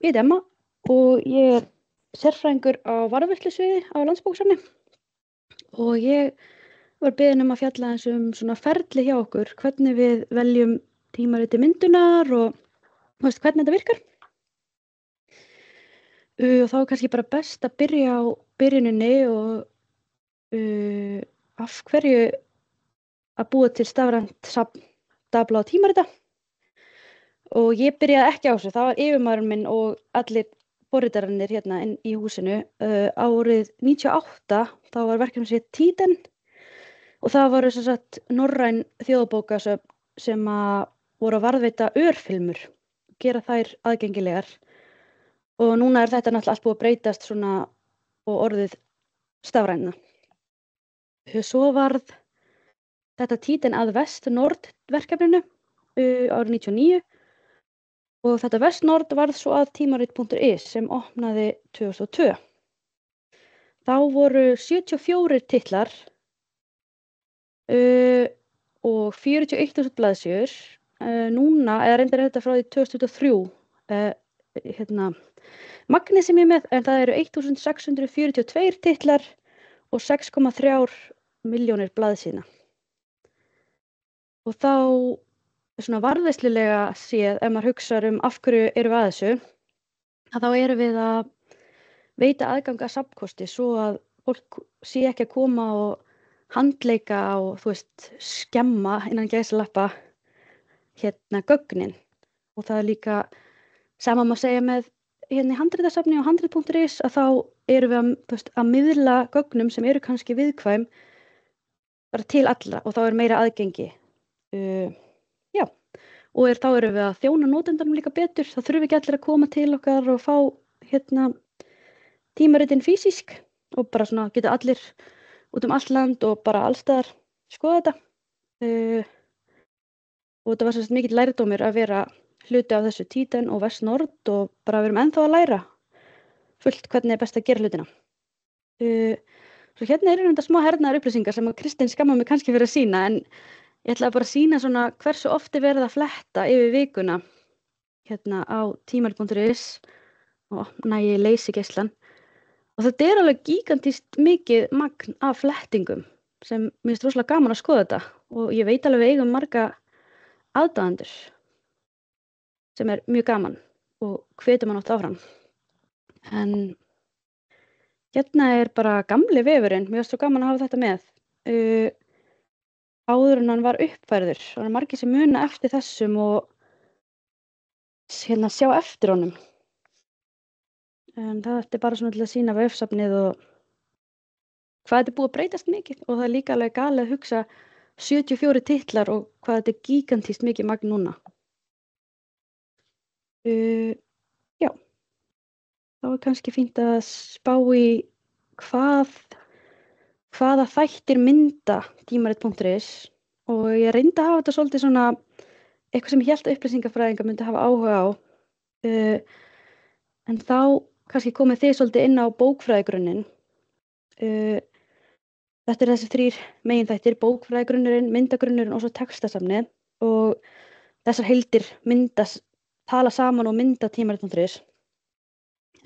heiti Emma og ég er sérfræðingur á varðveislusviði á Landsbókasafni og ég var beðin að fjalla aðeins svona ferli hjá okkur, hvernig við veljum tímariti myndunar og hvernig þetta virkar. Og þá er kannski bara best að byrja á byrjuninni og af hverju að búa til stafrænt safn dafla og tímarita. Og ég byrjaði ekki á þessu, það var yfirmaðurinn minn og allir forritararnir hérna inn í húsinu. Árið 98 þá var verkefni sér Tiden og það voru sem sagt norræn þjóðabókasöfn sem voru að varðveita örfilmur, gera þær aðgengilegar. Og núna er þetta náttúrulega allt búið að breytast svona og orðið stafræna. Svo varð þetta Tiden að Vest-Nord verkefninu árið 99 og þetta Vest-Nord varð svo að tímarit.is sem opnaði 2002. Þá voru 74 titlar og 41.000 blaðsíður. Núna, eða reyndar er þetta frá því 2023, magnið sem ég er með, en það eru 1.642 titlar og 6,3 milljónir blaðsíðna. Og þá svona varðveislulega séð, ef maður hugsar af hverju erum við að þessu, að þá erum við að veita aðgang að safnkosti svo að fólk sé ekki að koma og handleika og skemma innan gæsalappa gögnin. Og það er líka sama má segja með í handritasafni og handrit.is, að þá erum við að miðla gögnum sem eru kannski viðkvæm bara til allra og þá er meira aðgengi. Og þá erum við að þjóna notendanum líka betur. Það þurfi ekki allir að koma til okkar og fá tímaritin físísk og bara svona geta allir út allt land og bara allstaðar skoða þetta. Og þetta var sem mikill lærdómur að vera hluti af þessu Tiden og Vest-Nord og bara við erum ennþá að læra fullt hvernig er best að gera hlutina. Svo eru þetta smá hernaðar upplýsingar sem að Kristín skammar mig kannski fyrir að sýna, en ég ætlaði bara að sýna svona hversu oft er verið að fletta yfir vikuna á tímarit.is og nægi leysigeislan. Og þetta er alveg gigantískt mikið magn af flettingum sem mér finnst rosalega gaman að skoða þetta og ég veit alveg við eigum marga aðdáendur sem er mjög gaman og hvetur mann oft áfram. En hérna er bara gamli vefurinn, mér finnst svo gaman að hafa þetta með. Áður en hann var uppfærður. Það er margir sem muna eftir þessum og sjá eftir honum. En það er bara svona til að sýna vefsafnið og hvað þetta er búið að breytast mikið. Og það er líka alveg galið að hugsa 74 titlar og hvað þetta er gigantískt mikið magn núna. Já. Þá er kannski fínt að spá í hvaða þættir mynda tímarit.is og ég reyndi að hafa þetta svolítið svona eitthvað sem ég hélt að upplýsingafræðingar myndi hafa áhuga á. En þá kannski komið þið svolítið inn á bókfræðigrunninn. Þetta þessi 3 meginþættir, bókfræðigrunnurinn, myndagrunnurinn og svo textasafnið og þessar heildir tala saman og mynda tímarit.is.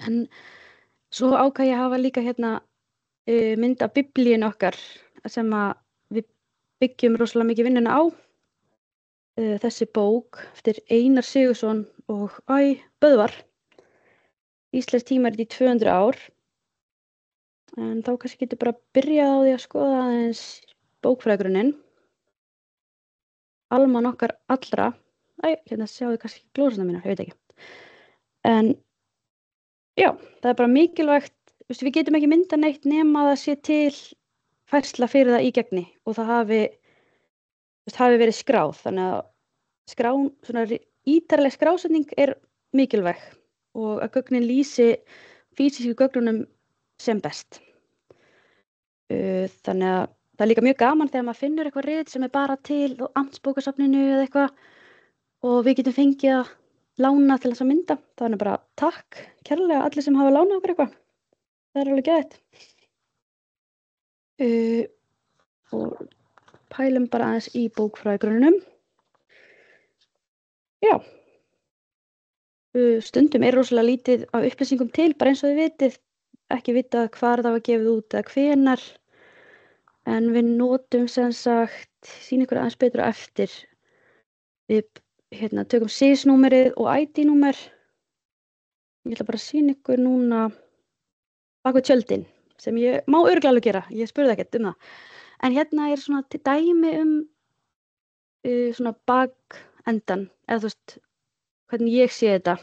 En svo ákvað ég að hafa líka mynd af biblíun okkar sem við byggjum rosalega mikið vinnuna á. Þessi bók eftir Einar Sigurðsson og Böðvar. Íslenskt tímarit í 200 ár. En þá kannski getur bara byrjað á því að skoða aðeins bókfræðigrunninn. Alman okkar allra. Hérna sjáðu kannski glósurnar mínar, ég veit ekki. En já, það er bara mikilvægt. Við getum ekki mynda neitt nema að það sé til færsla fyrir það í gegni og það hafi verið skráð. Þannig að svona ítarleg skrásetning er mikilvæg og að gögnin lýsi físísku gögnunum sem best. Þannig að það er líka mjög gaman þegar maður finnur eitthvað rit sem er bara til á Amtsbókasafninu eða eitthvað og við getum fengið að lána til þess að mynda. Þannig bara takk kærlega allir sem hafa lánað okkur eitthvað. Það er alveg gætt. Og pælum bara aðeins í bókfræðigrunnum. Já. Stundum rosalega lítið af upplýsingum til, bara eins og þið vitið, ekki vitað hvar það var gefið út eða hvenar, en við notum sem sagt, sýna ykkur aðeins betur á eftir, við tökum SIS-númerið og ID-númer. Ég ætla bara að sýna ykkur núna bak við tjöldin, sem ég má örugglega alveg gera, ég spurði ekkert það. En hérna svona dæmi svona bakendan, eða þú veist, hvernig ég sé þetta.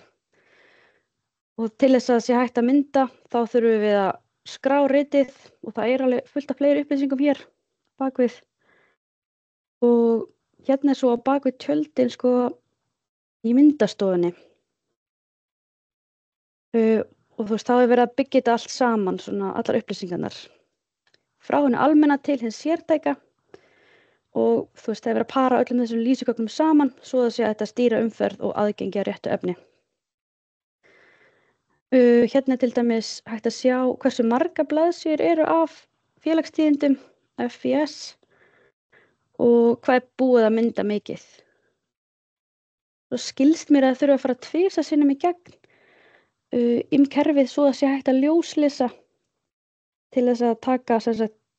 Og til þess að sé hægt að mynda, þá þurfum við að skrá ritið og það alveg fullt af fleiri upplýsingum hér bakvið. Og hérna svo á bakvið tjöldin sko í myndastofunni. Og þú veist, þá verið að byggja þetta allt saman, svona allar upplýsingarnar. Frá henni almenna til hins sértæka. Og þú veist, það verið að para öllum þessum lýsigögnum saman, svo að sé að þetta stýra umferð og aðgengi að réttu efni. Hérna til dæmis hægt að sjá hversu margar blaðsíður eru af félagstíðindum, FIS, og hvað búið að mynda mikið. Svo skilst mér að þurfa að fara 2 sinnum í gegn kerfið svo að sé hægt að ljóslesa til þess að taka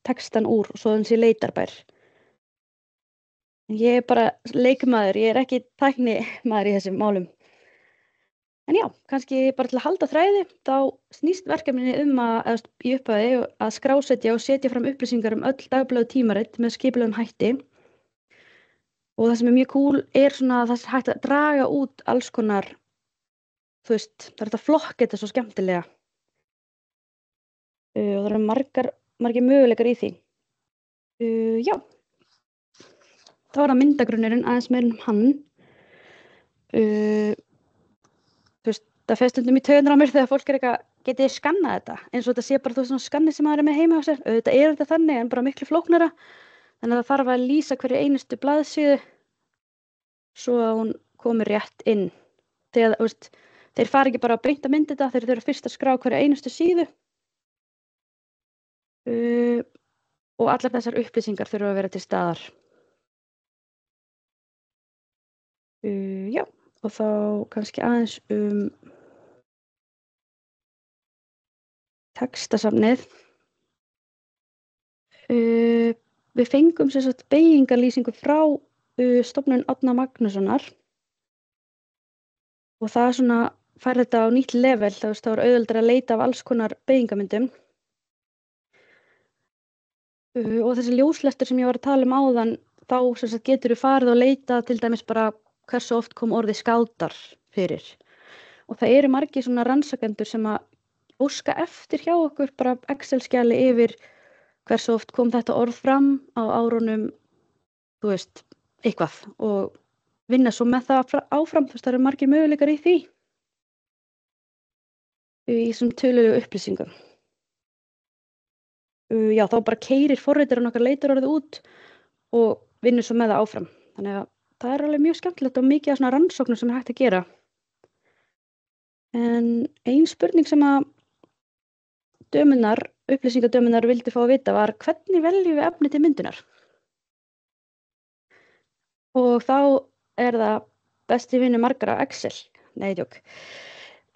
textan úr og svo þannig sé leitarbær. Ég bara leikmaður, ég ekki tæknimaður í þessum málum. En já, kannski bara til að halda þræði, þá snýst verkefninu í upphafi að skrásetja og setja fram upplýsingar öll dagblöð tímarit með skipulegum hætti. Og það sem mjög cool svona að það sé hægt að draga út alls konar, þú veist, það hægt að flokka þetta svo skemmtilega. Og það margir möguleikar í því. Já, þá það myndagrunnurinn aðeins meira hann. Þú veist, það fer stundum í taugarnar á mér þegar fólk eitthvað getið skannað þetta, eins og þetta sé bara þú veist svona skanni sem maður með heima á sér. Þetta þetta þannig en bara miklu flóknara. Þannig að það þarf að lýsa hverju einustu blaðsíðu svo að hún komi rétt inn. Þegar, þú veist, þeir fara ekki bara að beint að mynda þetta, þeir þurfa fyrst að skrá hverju einustu síðu. Og allar þessar upplýsingar þurfa að vera til staðar. Já. Og þá kannski aðeins textasafnið. Við fengum sem sagt beygingarlýsingu frá stofnun Árna Magnússonar og það svona fær þetta á nýtt level, þá auðveldara að leita af alls konar beygingarmyndum. Og þessi ljóslestur sem ég var að tala áðan, þá sem sagt getur við farið og leita til dæmis bara hversu oft kom orðið skátar fyrir. Og það eru margir svona rannsakendur sem að óska eftir hjá okkur bara Excel-skjali yfir hversu oft kom þetta orð fram á árunum, þú veist, eitthvað og vinna svo með það áfram, þú veist, það eru margir möguleikar í því. Í þessum tölulegu upplýsingum. Já, þá bara keyrir forritarinn okkar leitarorðið út og vinnur svo með það áfram. Þannig að það alveg mjög skemmtilegt og mikið af svona rannsóknum sem hægt að gera. En ein spurning sem að upplýsingadömunar vildi fá að vita var hvernig veljum við efni til myndunar? Og þá það besti vinur margra Excel. Nei, djók.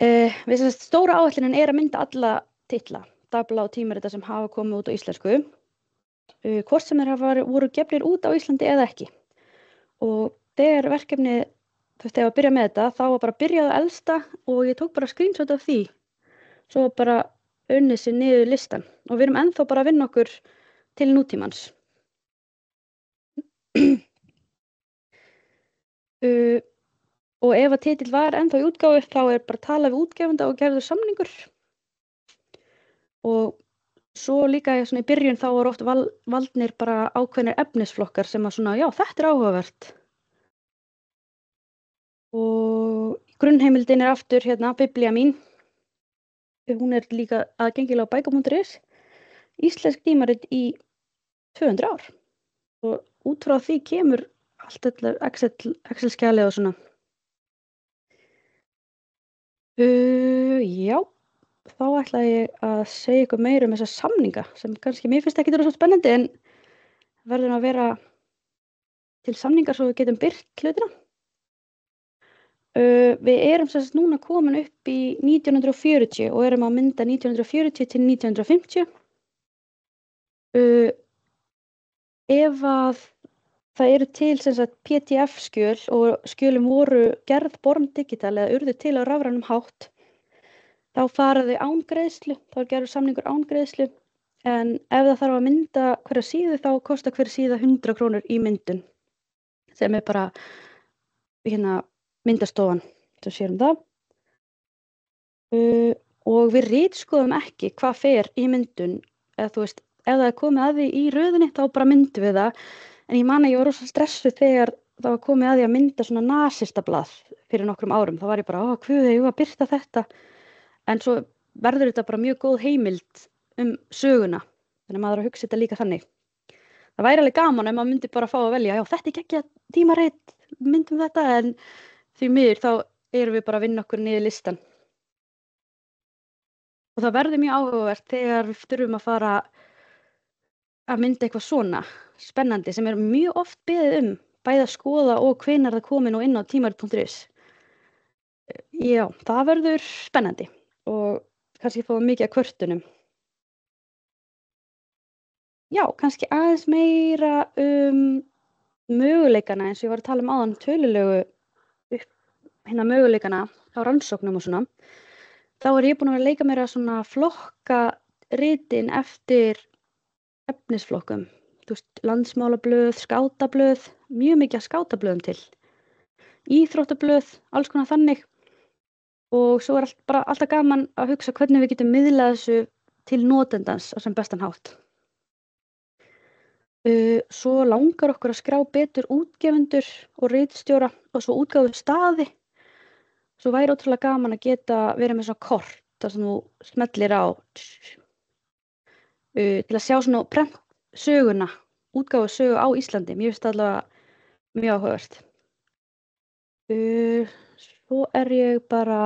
Við sem sagt stóra áætlunin að mynda alla titla, dagblaða og tímarita sem hafa komið út á íslensku, hvort sem þeir voru gefnir út á Íslandi eða ekki. Og þegar verkefnið, þú veist, ef að byrja með þetta, þá var bara byrjað að elsta og ég tók bara screenshot af því. Svo bara unnið sér niður listan og við erum ennþá bara að vinna okkur til nútímans. Og ef að titill var ennþá í útgáfu, þá bara talað við útgefanda og gerður samningur. Og svo líka svona í byrjun þá voru oft valdnir bara ákveðnir efnisflokkar sem að svona, já, þetta áhugavert. Og grunnheimildin aftur hérna, Biblía mín. Hún líka aðgengileg á bækur.is. Íslensk tímarit í 200 ár. Og út frá því kemur allt Excel-skjalið og svona. Já, þá ætla ég að segja ykkur meira þessa samninga sem kannski mér finnst ekki svo spennandi en verður að vera til samningar svo við getum birt hlutina. Við erum sem sagt núna komin upp í 1940 og erum að mynda 1940 til 1950. Ef að það eru til sem sagt PDF-skjöl og skjölin voru gerð Born Digital eða urðu til á rafrænum hátt, þá fara þau án greiðslu, þá er gerður samningur án greiðslu, en ef það þarf að mynda hverja síðu þá kostar hver síða 100 krónur í myndun, sem er bara myndastofan sem sér það. Og við ritskoðum ekki hvað fer í myndun, eða þú veist, ef það er komið að því í röðinni þá bara myndum við það, en ég man að ég var rosa stressuð þegar það var komið að því að mynda svona nasistablað fyrir nokkrum árum, þá var ég bara, hvað er ég að birta þetta, en svo verður þetta bara mjög góð heimild söguna, þannig að maður að hugsa þetta líka þannig. Það væri alveg gaman ef maður myndi bara fá að velja, já þetta er ekki tímarit, myndum þetta, en því miður þá erum við bara að vinna okkur niður listan. Og það verður mjög áhugavert þegar við þurfum að fara að mynda eitthvað svona spennandi sem er mjög oft beðið bæði að skoða og hvenær það komin og inn á tímarit.is. Já, það verður spennandi og kannski fá mikið að kvörtunum. Já, kannski aðeins meira möguleikana eins og ég var að tala áðan tölulegu möguleikana á rannsóknum og svona. Þá er ég búin að vera að leika mér að svona flokka ritin eftir efnisflokkum. Þú veist, landsmálablöð, skátablöð, mjög mikið af skátablöðum til. Íþróttablöð, alls konar þannig. Og svo er alltaf gaman að hugsa hvernig við getum miðlað þessu til notendans á sem bestan hátt. Svo langar okkur að skrá betur útgefendur og ritstjóra og svo útgáfu staði. Svo væri ótrúlega gaman að geta verið með svona kort þar sem þú smellir á til að sjá svona prent söguna, útgáfu sögu á Íslandi. Mér finnst það allavega mjög áhugavert. Svo er ég bara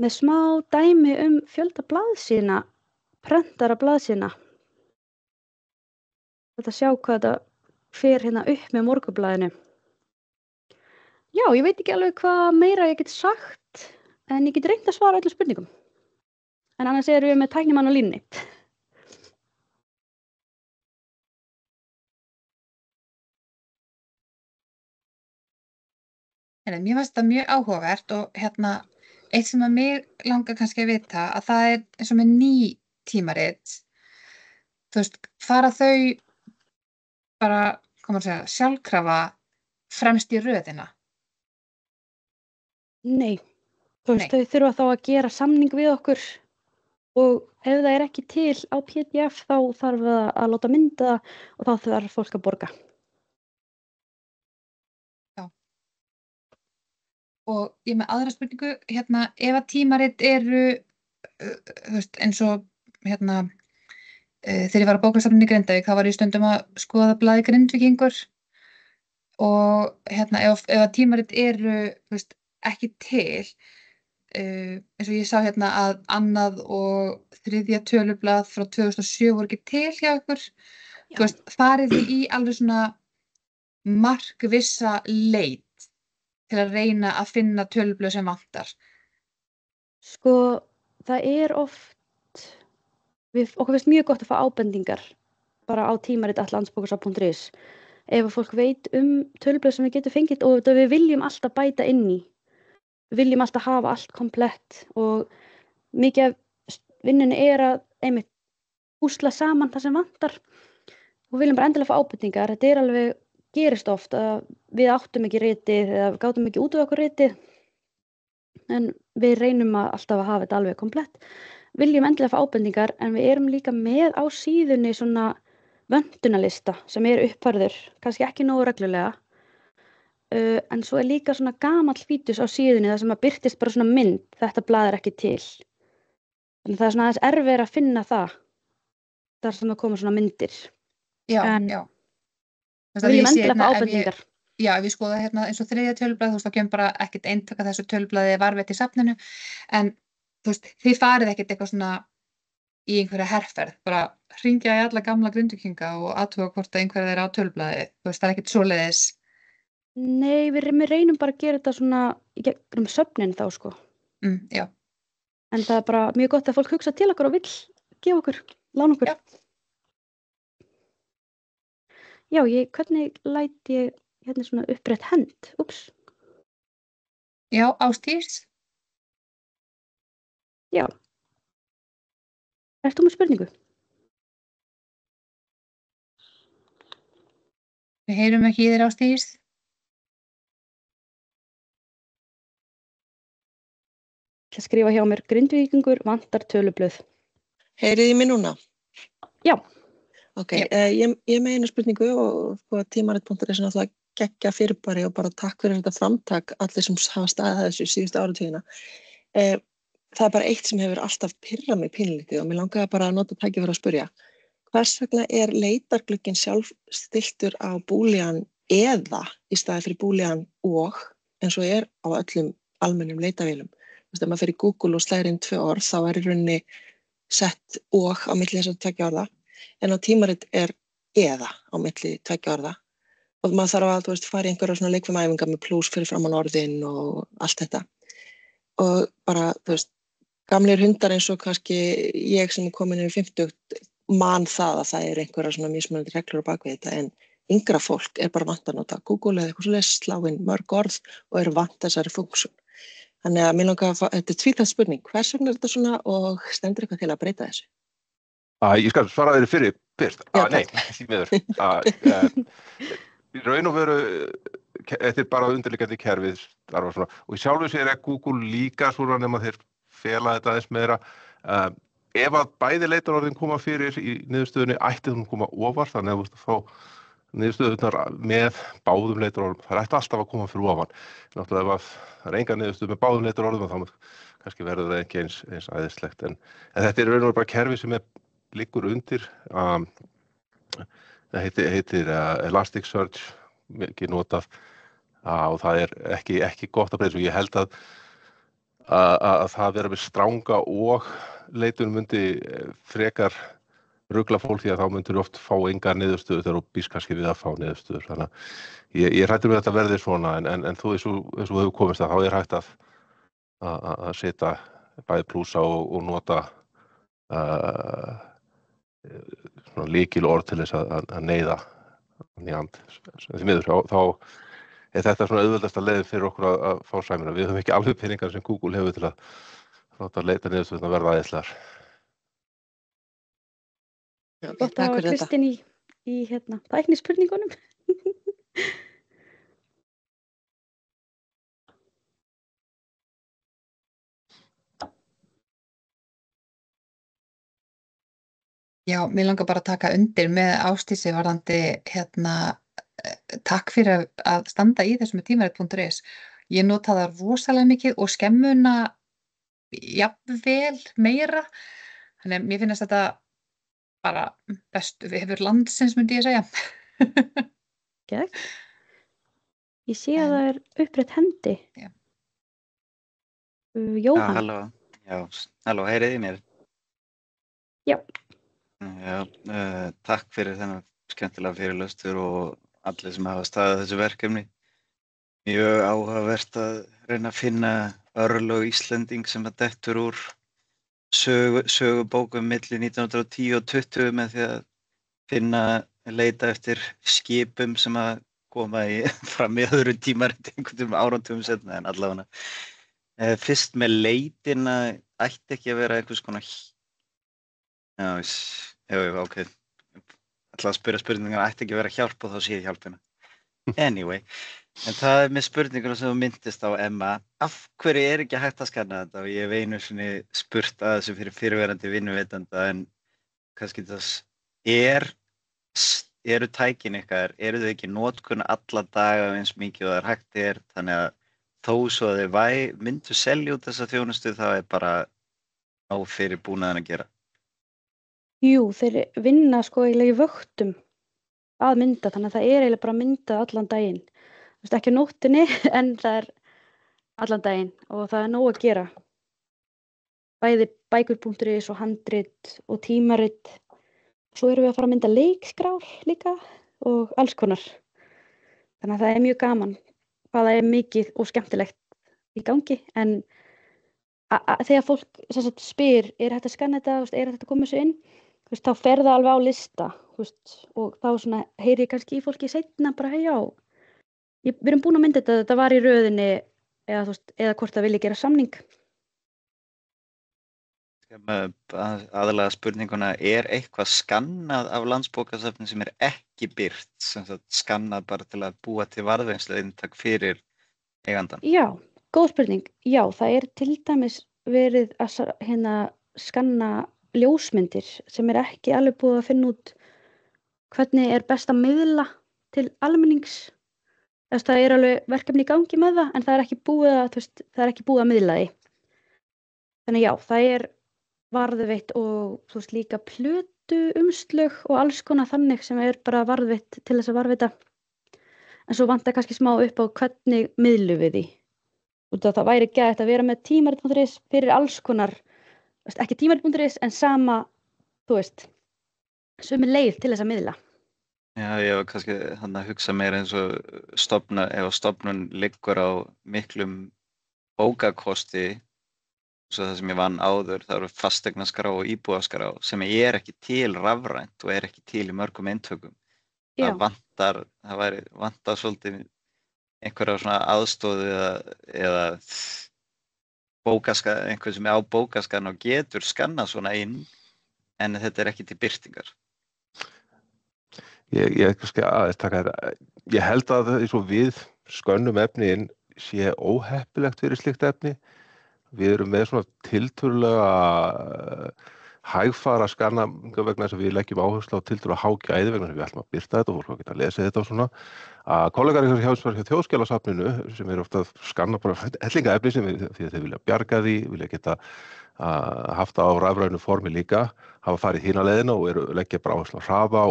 með smá dæmi fjölda blaðsíðna, prentara blaðsíðna. Þetta sjá hvað þetta fer hérna upp með Morgunblaðinu. Já, ég veit ekki alveg hvað meira ég get sagt, en ég get reynt að svara öllum spurningum. En annars erum við með tæknimann á línunni. Mér finnst það mjög áhugavert og eitt sem að mig langar kannski að vita að það er eins og með ný tímarit. Þú veist, fara þau bara, sjálfkrafa fremst í röðina? Nei, þú veist, þau þurfa þá að gera samning við okkur og ef það er ekki til á PDF þá þarf það að láta mynda og þá þarf fólk að borga. Já. Og ég með aðra spurningu, ef að tímarit eru, þú veist, eins og þegar ég var á bókasafninu í Grindavík, þá var ég stundum að skoða blaði Grindvíkingur og ef að tímarit eru, þú veist, ekki til, eins og ég sá að annað og þriðja tölublað frá 2007 voru ekki til hjá ykkur. Þú veist, farið þið í alveg svona markvissa leit til að reyna að finna tölublöð sem vantar? Sko, það er oft okkur finnst mjög gott að fá ábendingar bara á tímarit@landsbókasafn.is ef fólk veit tölublöð sem við getum fengið og við viljum alltaf bæta inn í. Við viljum alltaf hafa allt komplett og mikið af vinnunni er að einmitt púsla saman það sem vantar og viljum bara endilega fá ábendingar. Þetta er alveg gerist oft að við áttum ekki ritið eða við gátum ekki út af okkur ritið en við reynum alltaf að hafa þetta alveg komplett. Viljum endilega fá ábendingar en við erum líka með á síðunni svona vöndunarlista sem er uppfærður, kannski ekki nógu reglulega en svo er líka svona gamall fítus á síðunni þar sem að birtist bara svona mynd, þetta blað er ekki til. Þannig það er svona aðeins erfiðara að finna það þar sem það koma svona myndir. Já. Við viljum endilega fá ábendingar. Já, ef ég skoða eins og þriðja tölublað, þú veist, þá kemur bara ekkert eintaka þessu tölublaði varðveitt í safninu, en þú veist, þið farið ekkert eitthvað svona í einhverja herferð, bara hringja í alla gamla Grindvíkinga og athuga hvort að einhverja þeirra á tölublaði, þú veist, það er ekkert svoleiðis Nei, við reynum bara að gera þetta svona í gegnum söfnin þá sko. Já. En það bara mjög gott að fólk hugsa til okkur og vill gefa okkur, lána okkur. Já. Já, hvernig læt ég hérna svona upprétt hend? Úps. Já, Ásdís. Já. Ert þú með spurningu? Við heyrum ekki í þér, Ásdís. Ég skrifa hjá mér Grindvíkingur vantar tölublöð. Heyrið í mig núna? Já. Ok, ég með einu spurningu og tímarit.is er náttúrulega geggja fyrirbæri og bara takk fyrir þetta framtak allir sem hafa staðið þessu síðustu áratugina. Það er bara eitt sem hefur alltaf pirrað mig pínlítið og mér langaði bara að nota tækifæri að spyrja. Hvers vegna er leitarglugginn sjálf stiltur á búlían eða í staði fyrir búlían og eins og er á öllum almennum leitavélum? Þú veist, ef maður fer í Google og slæðir inn 2 orð þá er í rauninni sett og á milli þessar 2 orða en á tímarit er eða á milli 2 orða og maður þarf að, þú veist, fara í einhverja svona leikfimæfingar með plús fyrir framan orðin og allt þetta og bara, þú veist, gamlir hundar eins og kannski ég sem er komin yfir 50 man það að það er einhverja svona mismunandi reglur á bakvið þetta en yngra fólk er bara vant að nota Google eða eitthvað svoleiðis, slá inn mörg orð og er vant þessari funksjón. Þannig að mér langar að þetta er tvíþætt spurning, hvers vegna er þetta svona og stendur eitthvað til að breyta þessu? Ég skal svara þér fyrir fyrst. Já, Nei, því miður. Í raun og veru, þetta er bara undirliggjandi kerfið og í sjálfu sér er Google líka svona nema þeir fela þetta aðeins meira. Ef að bæði leitarorðin koma fyrir í niðurstöðunni ætti hún koma ofar, þannig að þú veist að fá niðurstöðunar með báðum leitarorðum. Það ætti alltaf að koma fyrir ofan. Náttúrulega ef það er enga niðurstöð með báðum leitarorðum þá kannski verður það ekki eins æðislegt. En þetta er raun og veru bara kerfi sem liggur undir. Það heitir Elasticsearch, mikið notað og það er ekki gott að breyta. Ég held að það vera með stranga og leitun myndi frekar rugla fólk því að þá myndir oft fá engar niðurstöður þegar þú býst kannski við að fá niðurstöður. Þannig að ég hrættur með þetta verði svona en þú eins og hefur komist að þá er hægt að setja bæði plúsa og nota svona lykilorð til þess að neyða njand. Því miður þá er þetta svona auðveldasta leiðin fyrir okkur að fá sæmina. Við höfum ekki alveg peningar sem Google hefur til að láta leita niðurstöðuna verða æðislegar. Gott að hafa Kristín í tæknispurningunum. Já, mér langar bara að taka undir með Ásdísi varðandi takk fyrir að standa í þessu með tímarit.is. Ég nota það rosalega mikið og skemmuna jafnvel meira. Þannig að mér finnst þetta bara bestu vefur landsins myndi ég segja. Gegn. Ég sé að það er upprétt hendi. Já. Jóhann. Halló, heyriði í mér? Já. Já, takk fyrir þennan skemmtilega fyrirlestur og allir sem hafa staðið þessu verkefni. Mjög áhugavert að reyna að finna örlög Íslending sem að dettur úr sögubókum milli 1910 og 20 með því að leita eftir skipum sem að koma fram í öðru tímariti einhvern áratugum seinna en allavega. Fyrst með leitina ætti ekki að vera einhvers konar ok. Ætla að spyrja spurningar ætti ekki að vera hjálp og þá sé ég hjálpina. Anyway, en það er með spurninguna sem þú myndist á Emma. Af hverju er ekki hægt að skanna þetta? Og ég hef einu sinni spurt að þessu fyrir fyrirverandi vinnuveitanda en kannski eru tækin ykkar, eru þau ekki í notkun alla daga eins mikið og það er hægt þannig að þó svo að þau myndu selja út þessa þjónustu þá er bara á fyrir búnaðinn að gera. Jú, þeir vinna sko eiginlega í vöktum að mynda, þannig að það er eiginlega bara myndað allan daginn. Þú veist, ekki á nóttinni, en það er allan daginn og það er nóg að gera. Bæði bækur.is og handrit og tímarit. Svo erum við að fara að mynda leikskrár líka og alls konar. Þannig að það er mjög gaman hvað það mikið og skemmtilegt í gangi, en þegar fólk sem sagt spyr, hægt að skanna þetta, hægt að koma þessu inn, þá fer það alveg á lista, og þá svona heyri ég kannski í fólki seinna bara, hey, já, við erum búin að mynda þetta var í röðinni, eða hvort það vilji gera samning. Aðalega spurninguna, eitthvað skannað af Landsbókasafni sem ekki birt, sem sagt skannað bara til að búa til varðveislueintak fyrir eigandann? Já, góð spurning. Já, það til dæmis verið að skanna ljósmyndir sem ekki alveg búið að finna út hvernig best að miðla til almennings. Það alveg verkefni í gangi með það, en það ekki búið að, það ekki búið að miðla því. Þannig já, það varðveitt og líka plötu umslög og alls konar þannig sem bara varðveitt til þess að varðveita. En svo vantar kannski smá upp á hvernig miðlum við því. Það væri gætt að vera með tímarit.is fyrir alls konar, ekki tímarit.is en sama, sömu leið til þess að miðla. Já, ég var kannski að hugsa meira eins og stofnun liggur á miklum bókakosti, svo það sem ég vann áður, það eru fasteignaskrá og íbúðaskrá sem ekki til rafrænt og ekki til í mörgum eintökum. Það vantar svolítið einhverja svona aðstoð eða einhver sem á bókaskann og getur skannað svona inn, en þetta ekki til birtingar. Ég kannski aðeins taka þetta. Ég held að eins og við skönnum efni inn sé óheppilegt fyrir slíkt efni. Við erum með svona tiltölulega hægfara skanna vegna þess að við leggjum áherslu á tiltölulega hágæði vegna þess að við ætlum að birta þetta og fólk geta að lesa þetta og svona. Kollegar hjá Þjóðskjalasafninu sem ofta að skanna bara hellingaefni sem því að þeir vilja bjarga því, vilja geta haft það á rafrænu formi líka, hafa farið hina leiðina og leggja bara áherslu á hraða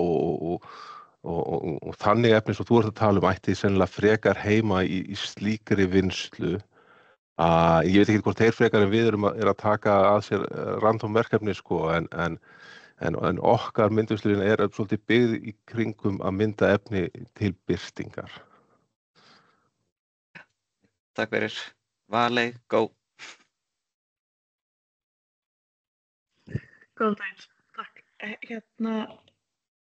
og þannig efni sem þú ert að tala ætti sennilega frekar heima í slíkri vinnslu. Ég veit ekki hvort þeir frekar en við erum að taka að sér random verkefni en okkar myndvinnslunin svolítið byggð í kringum að mynda efni til birtingar. Takk fyrir. Valey, go. Góðan daginn, takk.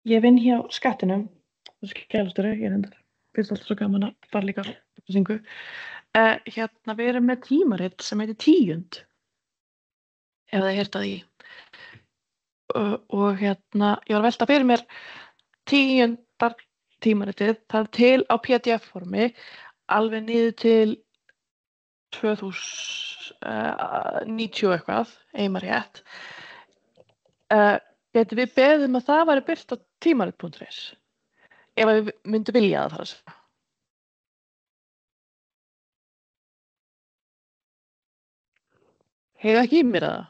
Ég vinn hjá Skattinum, skjálstjóri, ég finnst alltaf svo gaman að fara líka á upplýsingu. Við erum með tímarit sem heitir Tíund, ef það heyrt að því. Og ég var að velta fyrir mér Tíundar tímaritið, það til á PDF-formi, alveg niður til 2090 eitthvað, einmar rétt. Getum við beðið að það væri birt á tímarit.is, ef við myndum vilja það þar að segja. Heyrðu ekki í mér eða?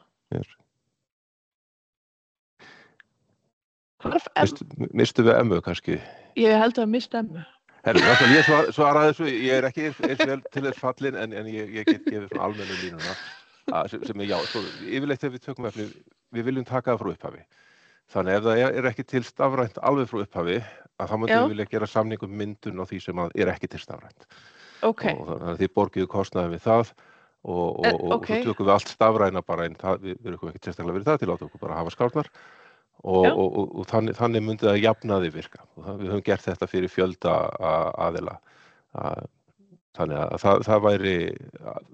Mistu við Emmu kannski? Ég held að mista Emmu. Ég svaraði þessu, ég ekki eins vel til þess fallin en ég get gefið svona almennu línuna sem já, svo yfirleitt ef við tökum efni, við viljum taka það frá upphafi. Þannig ef það ekki til stafrænt alveg frá upphafi, að þá myndum við vilja gera samning myndun á því sem ekki til stafrænt. Okay. Og þannig að þið borgiðu kostnaði við það og svo tökum við allt stafræna bara einn, við erum ekki sérstaklega verið það til að okkur bara hafa skárnar og þannig myndi það jafnaði virka. Við höfum gert þetta fyrir fjölda aðila. Þannig að það væri,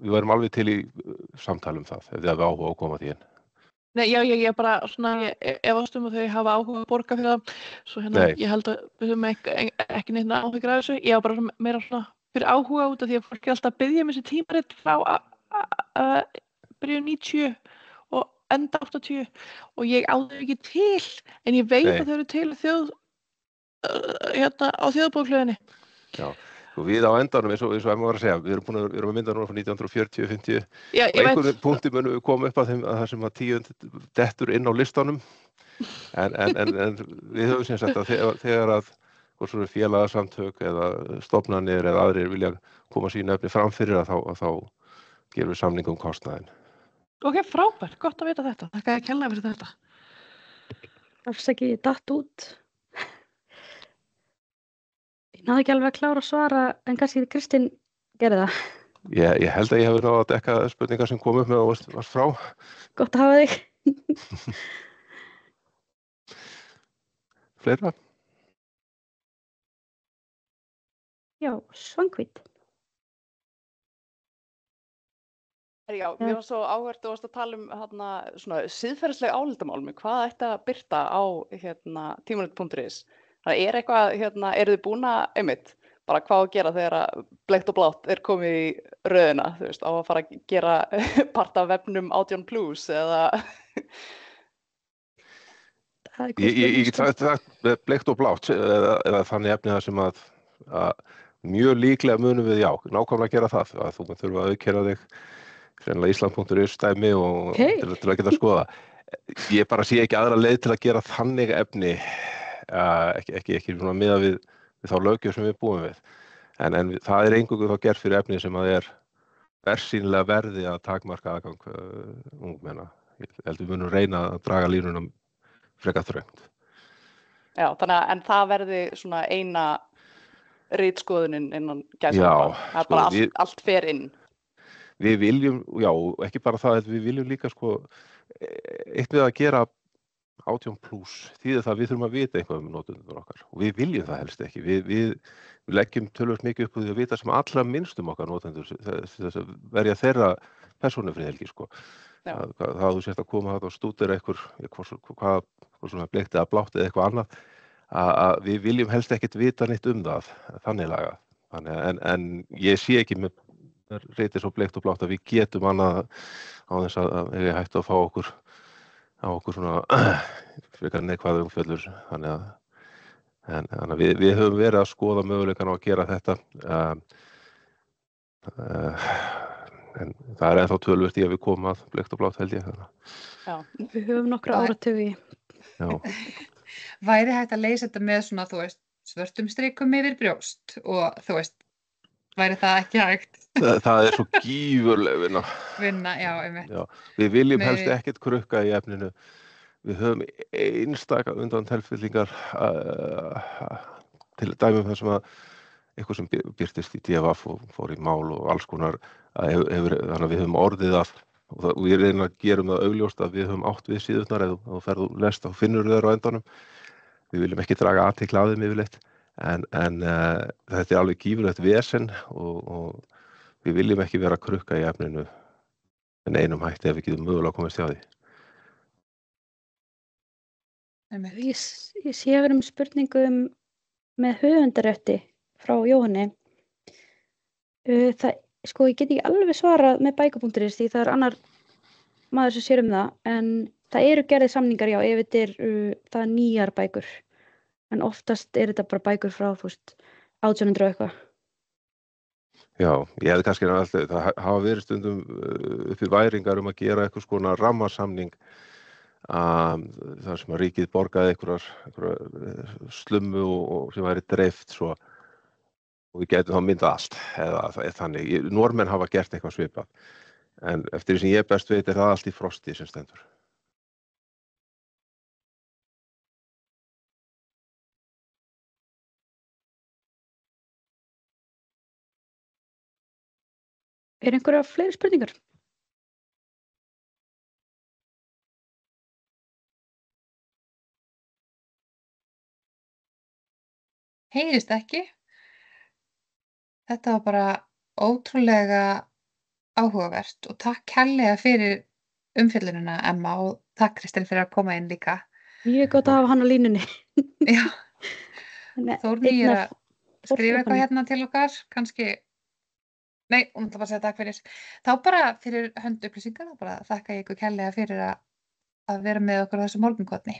við værum alveg til í samtali það, ef þið hafa áhuga á að koma því inn. Nei, já, ég bara svona, efast að þau hafa áhuga að borga fyrir það, svo ég held að við höfum ekki neitt áhuga af þessu, ég var bara meira svona fyrir áhuga út af því að fólk alltaf að biðja þessi tímarit frá byrjun 90 og enda 80 og ég á þau ekki til, en ég veit að þau eru til á þjóðbókhlöðinni. Já. Og við á endanum, eins og Emma var að segja, við erum að mynda núna frá 1940-50 og einhverjum punkti munum við koma upp að það sem að Tíund dettur inn á listanum en við höfum sem sagt að þegar að svona félagasamtök eða stofnanir eða aðrir vilja koma sínu efni fram fyrir að þá gerum við samning kostnaðinn. Ok, frábært, gott að vita þetta. Þakka að kella fyrir þetta. Afsaki, ég datt út. Ég náði ekki alveg að klára að svara, en kannski Kristín gerði það. Ég held að ég hef náð að dekka spurningar sem kom upp með og varst frá. Gott að hafa þig. Fleira? Já, Svanhvít. Já, mér var svo áhvert að varst að tala hérna, svona siðferðisleg álitamálmi, hvað ætti að birta á tímarit.is. Það eitthvað, eru þið búin að, einmitt, bara hvað að gera þegar að bleikt og blátt komið í röðina, þú veist, á að fara að gera part af vefnum 18+ eða... Ég get sagt bleikt og blátt eða þannig efnið sem að mjög líklega munum við nákvæmlega gera það, að þú mun þurfa að auðkenna þig sennilega Ísland.is dæmi og til að geta skoða. Ég bara sé ekki aðra leið til að gera þannig efni, ekki svona miðað við þá löggjöf sem við búum við. En það eingöngu þá gert fyrir efni sem að bersýnilega verði að takmarka aðgang ungmenna. Ég held við munum reyna að draga línuna frekar þröngt. Já, þannig að en það verði svona eina ritskoðunin innan gæsalappa. Það sko, bara allt fer inn. Við viljum, ekki bara það, við viljum líka eitt við að gera 18+ þýðir það að við þurfum að vita eitthvað notendur okkar og við viljum það helst ekki. Við leggjum töluvert mikið upp á því að vita sem allra minnstum okkar notendur þess að verja þeirra persónufriðhelgi Það þú sért að koma þarna og stúdera hvað svona bleikt eða blátt eða eitthvað annað að við viljum helst ekkert vita neitt það þannig lagað. En ég sé ekki með reytir svo bleikt og blátt að við getum annað á þess að við hættu að fá okkur svona frekar neikvæð umfjöllur þannig að við höfum verið að skoða möguleikann á að gera þetta en það ennþá töluvert í að við komum að bleikt og blátt held ég Já, við höfum nokkra áratugi. Já. Væri hægt að leysa þetta með svona, þú veist, svörtum strikum yfir brjóst og þú veist, væri það ekki hægt? Það svo gífurleg vinna, já, einmitt. Já, við viljum helst ekkert krukka í efninu. Við höfum einstaka undantekningar til dæmi þar sem að eitthvað sem birtist í DFF og fór í mál og alls konar þannig að við höfum orðið af og við reynum að gerum það augljóst að við höfum átt við síðurnar eða þú ferð og lest og finnur þeir á endanum. Við viljum ekki draga athygli af þeim yfirleitt en þetta alveg gífurlegt vesen og við viljum ekki vera að krukka í efninu en einum hætti ef við getum mögulega að komast hjá því. Ég sé að vera spurningu með höfundarétti frá Jóhanni. Ég get ekki alveg svarað með bækur.is því það annar maður sem sér það en það eru gerðir samningar ef þetta það nýjar bækur en oftast þetta bara bækur frá 1800 eitthvað. Já, ég hefði kannski það hafa verið stundum uppi væringar að gera eitthvað skona rammasamning þar sem að ríkið borgaði einhverjar slummu og sem væri dreift svo og við getum þá myndað allt eða þannig. Normenn hafa gert eitthvað svipað en eftir því sem ég best veit það allt í frosti sem stendur. Einhverja fleiri spurningar? Heyrist ekki. Þetta var bara ótrúlega áhugavert og takk kærlega fyrir umfjöllunina Emma og takk Kristín fyrir að koma inn líka. Mjög gott að hafa hann á línunni. Já. Þórný að skrifa eitthvað hérna til okkar, kannski Nei, hún ætla bara að segja takk fyrir. Þá bara fyrir hönd upplýsingar, bara þakka ég ykkur kærlega fyrir að vera með okkur á þessu morgunkotni.